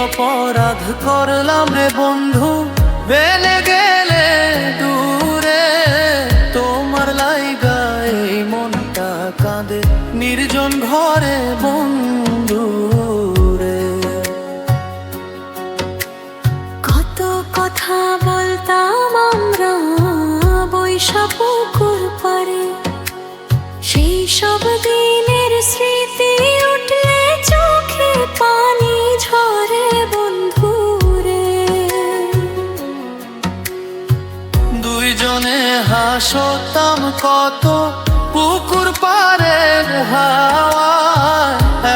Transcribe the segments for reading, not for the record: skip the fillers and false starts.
অপরাধ করলাম রে বন্ধু, বেলে গেলে দূরে। তোমার লাইগা এই মনটা কাঁদে নির্জন ঘরে বন্ধু রে। কত কথা বলতাম আমরা বৈশা পুকুর পারে, সেই সব দিনের স্মৃতি উঠলে চোখে পানি ঝরে বন্ধু রে। দুইজনে হাসতাম কত পুকুর পাড়ের হাওয়ায়,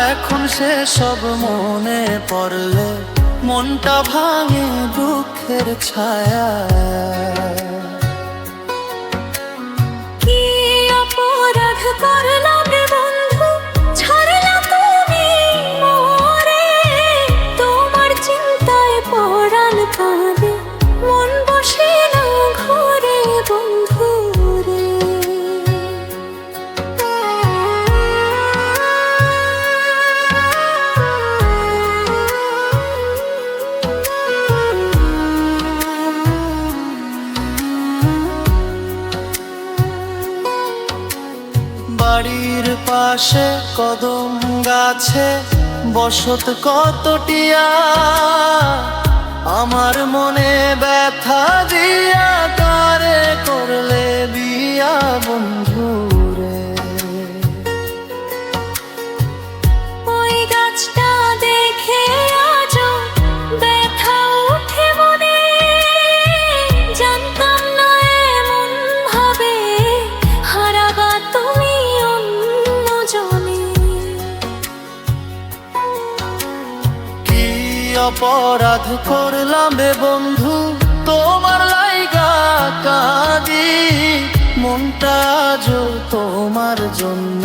এখন সে সব মনে পড়লে মনটা ভাঙে দুঃখের ছায়া। কি অপরাধ করলাম রে বন্ধু, ছাড়লা তুমি মোরে। তোমার চিন্তায় পরাণ কাঁদে, মন বসে না ঘরে বন্ধু রে। বাড়ির পাশে কদম গাছে বসত কতটিয়া, আমার মনে ব্যথা দিয়া কারে করলে বিয়া বন্ধু রে। ওই গাছটা দেখে আজও ব্যথা উঠে মনে, জানতাম না এমন ভাবে হারাবা তুমি অন্যজনে। কি অপরাধ করলাম রে বন্ধু, তোমার লাইগা কাঁদি। মনটা আজও তোমার জন্য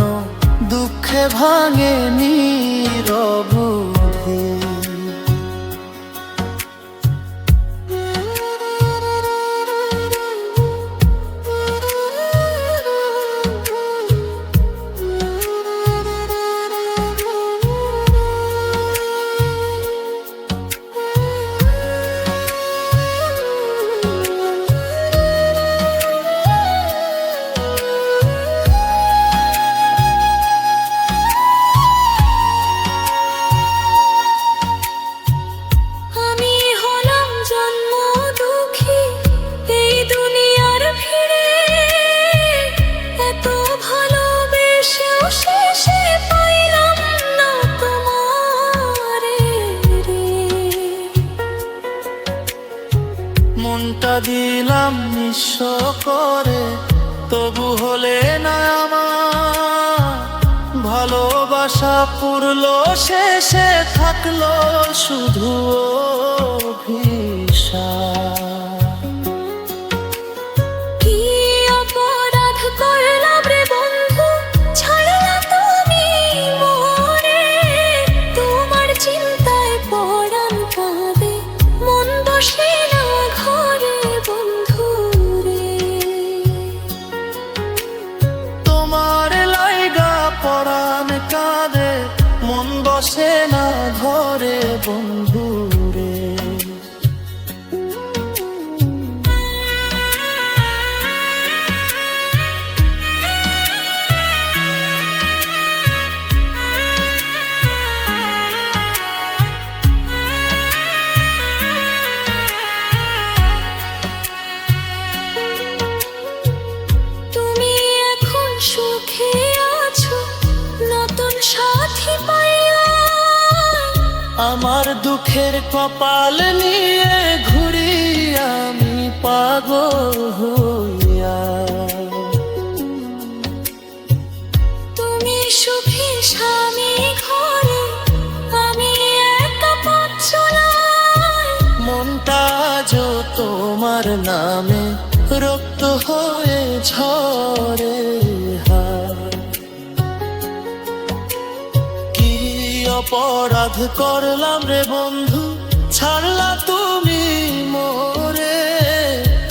দুঃখে ভাঙে নিরবধি। আমি হলাম জন্ম দুঃখী এই দুনিয়ার ভিড়ে, এত ভালোবেসেও শেষে পাইলাম না তোমারে রে। মনটা দিলাম নিঃস্ব করে, তবু হলে না আমার। ভালোবাসা পুরলো শেষে থাকলো শুধু অভিশাপ। কি অপরাধ করলাম রে বন্ধু, ছাড়লা তুমি মোরে। তোমার চিন্তায় পরাণ কাঁদে, মন বসে না ঘরে বন্ধু রে। তোমার লাইগা পরাণ কাঁদে, মন বসে না ঘরে বন্ধু রে। তুমি এখন সুখে আছো নতুন সাথী পাইয়া, আমার দুঃখের কপাল নিয়ে ঘুরি আমি পাগল হইয়া। তুমি সুখী স্বামী ঘরে, আমি একা পথ চলাই। মনটা আজও তোমার নামে রক্ত হয়ে ঝরে হায়। কি অপরাধ করলাম রে বন্ধু, ছাড়লা তুমি মোরে।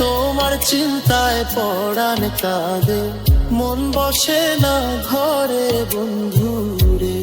তোমার চিন্তায় পরাণ কাঁদে, মন বসে না ঘরে বন্ধু রে।